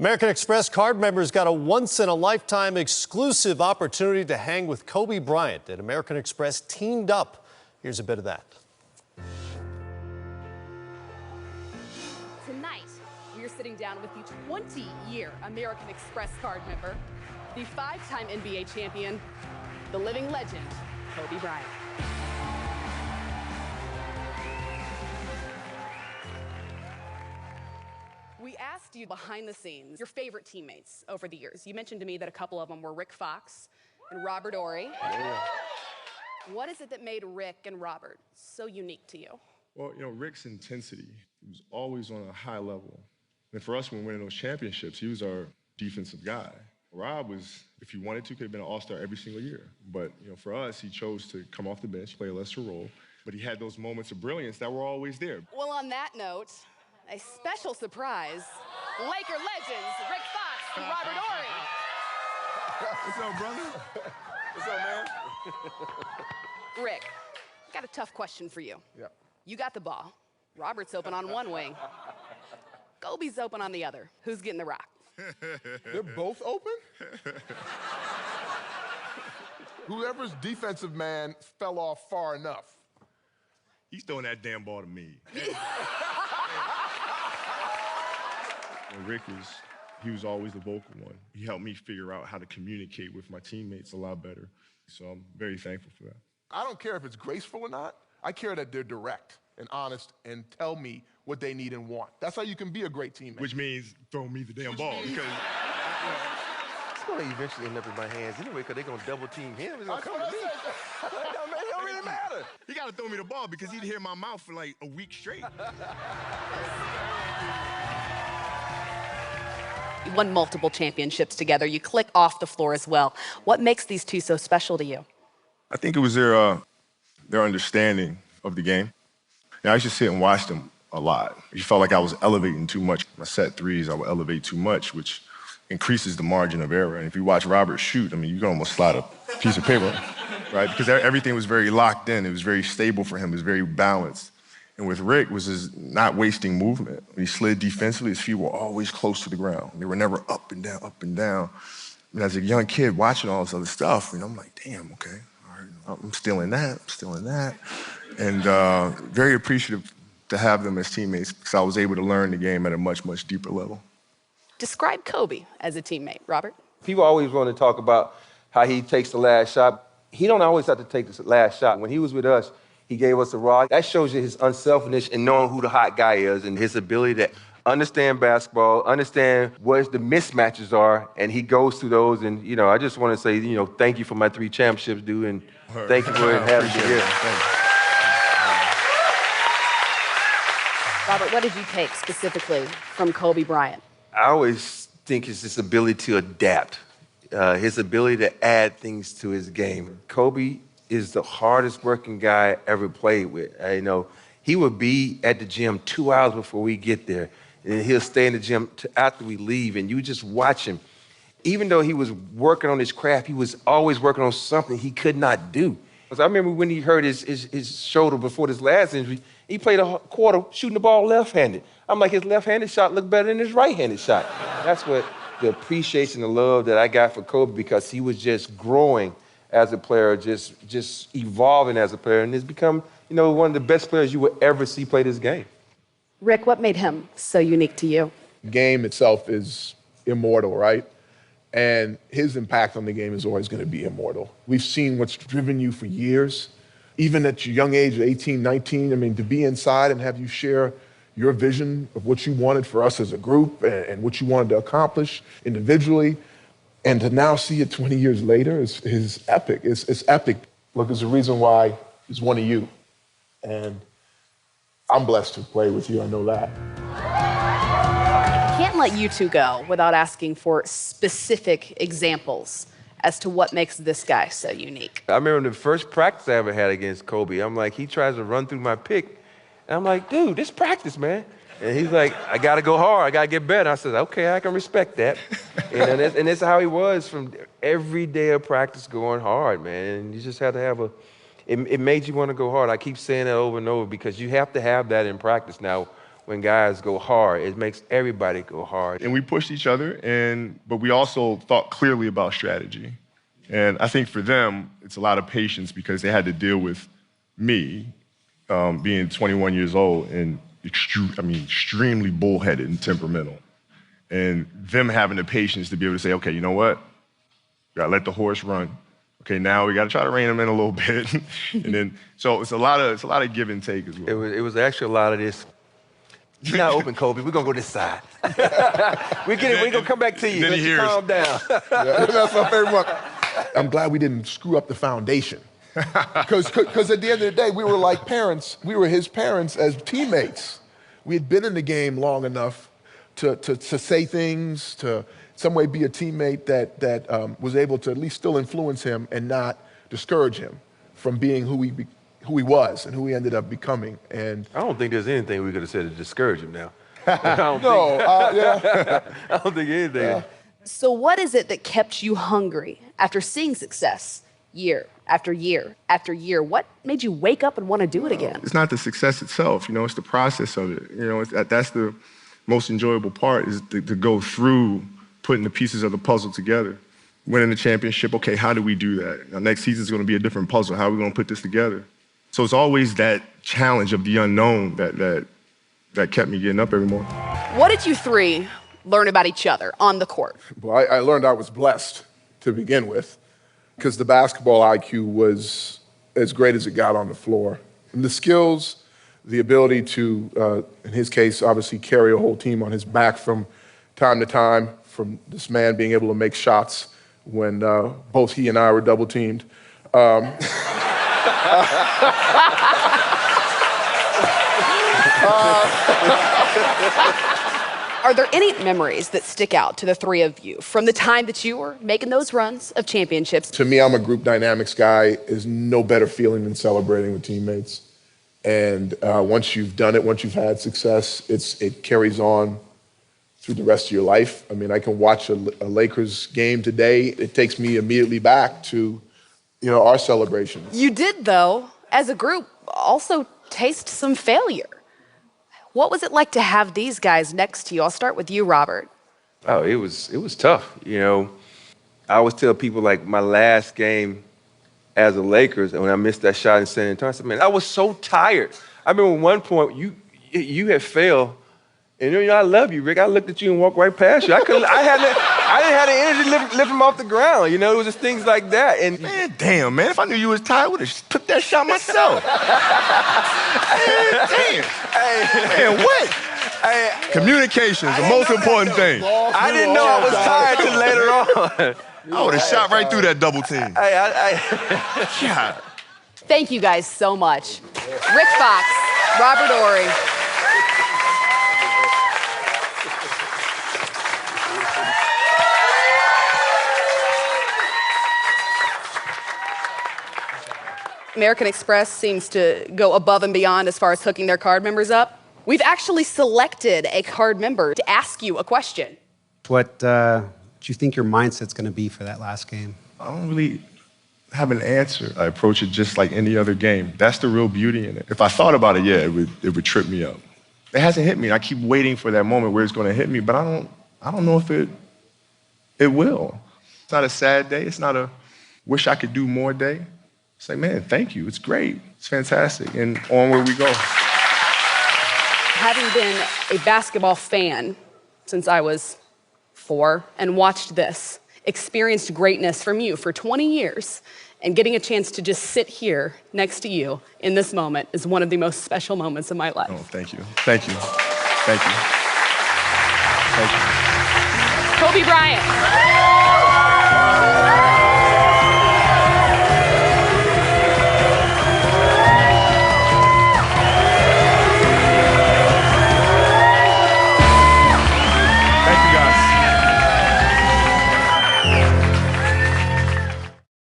American Express card members got a once-in-a-lifetime exclusive opportunity to hang with Kobe Bryant, and American Express teamed up. Here's a bit of that. Tonight, we're sitting down with the 20-year American Express card member, the 5-time NBA champion, the living legend, Kobe Bryant. We asked you behind the scenes, your favorite teammates over the years. You mentioned to me that a couple of them were Rick Fox and Robert Horry. Yeah. What is it that made Rick and Robert so unique to you? Well, Rick's intensity, he was always on a high level. And for us, when we were winning those championships, he was our defensive guy. Rob was, if he wanted to, could have been an all-star every single year. But, for us, he chose to come off the bench, play a lesser role. But he had those moments of brilliance that were always there. Well, on that note, a special surprise, Laker legends Rick Fox and Robert Horry. What's up, brother? What's up, man? Rick, I got a tough question for you. Yeah. You got the ball. Robert's open on one wing. Kobe's open on the other. Who's getting the rock? They're both open? Whoever's defensive man fell off far enough. He's throwing that damn ball to me. Rick he was always the vocal one. He helped me figure out how to communicate with my teammates a lot better. So I'm very thankful for that. I don't care if it's graceful or not. I care that they're direct and honest and tell me what they need and want. That's how you can be a great teammate. Which means throw me the damn ball. Because it's going to eventually end up in my hands anyway, because they're going to double team him. It's going to come to me. It don't really matter. He got to throw me the ball because he'd hear my mouth for like a week straight. You won multiple championships together. You click off the floor as well. What makes these two so special to you? I think it was their understanding of the game. I used to sit and watch them a lot. You felt like I was elevating too much. My set threes, I would elevate too much, which increases the margin of error. And if you watch Robert shoot, you can almost slide a piece of paper, right? Because everything was very locked in. It was very stable for him. It was very balanced. And with Rick was his not wasting movement. When he slid defensively, his feet were always close to the ground. They were never up and down, up and down. And as a young kid watching all this other stuff, I'm like, damn, okay, all right, I'm stealing that, I'm stealing that. And very appreciative to have them as teammates because I was able to learn the game at a much, much deeper level. Describe Kobe as a teammate, Robert. People always want to talk about how he takes the last shot. He don't always have to take the last shot. When he was with us, he gave us a rock. That shows you his unselfishness in knowing who the hot guy is and his ability to understand basketball, understand what the mismatches are, and he goes through those. And, I just want to say, thank you for my 3 championships, dude, and thank you for having me here. Robert, what did you take specifically from Kobe Bryant? I always think it's his ability to adapt, his ability to add things to his game. Kobe is the hardest working guy I ever played with. He would be at the gym 2 hours before we get there, and he'll stay in the gym after we leave, and you just watch him. Even though he was working on his craft, he was always working on something he could not do. I remember when he hurt his shoulder before this last injury, he played a quarter shooting the ball left-handed. I'm like, his left-handed shot looked better than his right-handed shot. That's what the appreciation and love that I got for Kobe, because he was just growing as a player, just evolving as a player, and has become, one of the best players you will ever see play this game. Rick, what made him so unique to you? The game itself is immortal, right? And his impact on the game is always going to be immortal. We've seen what's driven you for years. Even at your young age, 18, 19, to be inside and have you share your vision of what you wanted for us as a group and what you wanted to accomplish individually, and to now see it 20 years later is epic. It's epic. Look, there's a reason why he's one of you. And I'm blessed to play with you, I know that. Can't let you two go without asking for specific examples as to what makes this guy so unique. I remember the first practice I ever had against Kobe. I'm like, he tries to run through my pick, and I'm like, dude, this practice, man. And he's like, I gotta go hard, I gotta get better. I said, okay, I can respect that. And that's how he was from every day of practice, going hard, man. And you just had to have it made you want to go hard. I keep saying that over and over because you have to have that in practice now. when guys go hard. It makes everybody go hard. And we pushed each other, but we also thought clearly about strategy. And I think for them, it's a lot of patience because they had to deal with me being 21 years old and extremely bullheaded and temperamental. And them having the patience to be able to say, okay, you know what? We gotta let the horse run. Okay, now we gotta try to rein them in a little bit. And then, so it's a lot of give and take as well. It was actually a lot of this. You're not open, Kobe. We're gonna go this side. We're gonna come back to you. Then Let he you hears. calm down. Yeah, that's my favorite one. I'm glad we didn't screw up the foundation. Because at the end of the day, we were like parents. We were his parents as teammates. We had been in the game long enough to say things, to in some way be a teammate that was able to at least still influence him and not discourage him from being who he was and who he ended up becoming. And I don't think there's anything we could have said to discourage him now. yeah. I don't think anything. Yeah. So what is it that kept you hungry after seeing success year after year after year? What made you wake up and want to do it again? It's not the success itself, it's the process of it. That's the most enjoyable part, is to go through putting the pieces of the puzzle together. Winning the championship, okay, how do we do that? Now, next season is going to be a different puzzle. How are we going to put this together? So it's always that challenge of the unknown that kept me getting up every morning. What did you three learn about each other on the court? Well, I learned I was blessed to begin with because the basketball IQ was as great as it got on the floor. And the skills, the ability to, in his case, obviously carry a whole team on his back from time to time, from this man being able to make shots when both he and I were double teamed. Are there any memories that stick out to the three of you from the time that you were making those runs of championships? To me, I'm a group dynamics guy. There's no better feeling than celebrating with teammates. And once you've done it, once you've had success, it carries on through the rest of your life. I mean, I can watch a Lakers game today. It takes me immediately back to, our celebrations. You did, though, as a group, also taste some failure. What was it like to have these guys next to you? I'll start with you, Robert. Oh, it was tough. I always tell people, like, my last game as a Lakers, and when I missed that shot in San Antonio, I said, man, I was so tired. I remember at one point you had failed, and I love you, Rick. I looked at you and walked right past you. I didn't have the energy to lift him off the ground. It was just things like that. And Man, damn, man, if I knew you was tired, I would have took that shot myself. Man, damn. Man, what? Communication is the most important thing. I didn't know I was tired till later on. I would have shot right through that double team. God. Thank you guys so much. Rick Fox, Robert Horry. American Express seems to go above and beyond as far as hooking their card members up. We've actually selected a card member to ask you a question. What do you think your mindset's going to be for that last game? I don't really have an answer. I approach it just like any other game. That's the real beauty in it. If I thought about it, yeah, it would trip me up. It hasn't hit me. I keep waiting for that moment where it's going to hit me, but I don't know if it will. It's not a sad day. It's not a wish I could do more day. It's like, man, thank you. It's great. It's fantastic. And onward we go. Having been a basketball fan since I was 4 and watched this, experienced greatness from you for 20 years, and getting a chance to just sit here next to you in this moment is one of the most special moments of my life. Oh, thank you. Thank you. Thank you. Thank you. Kobe Bryant.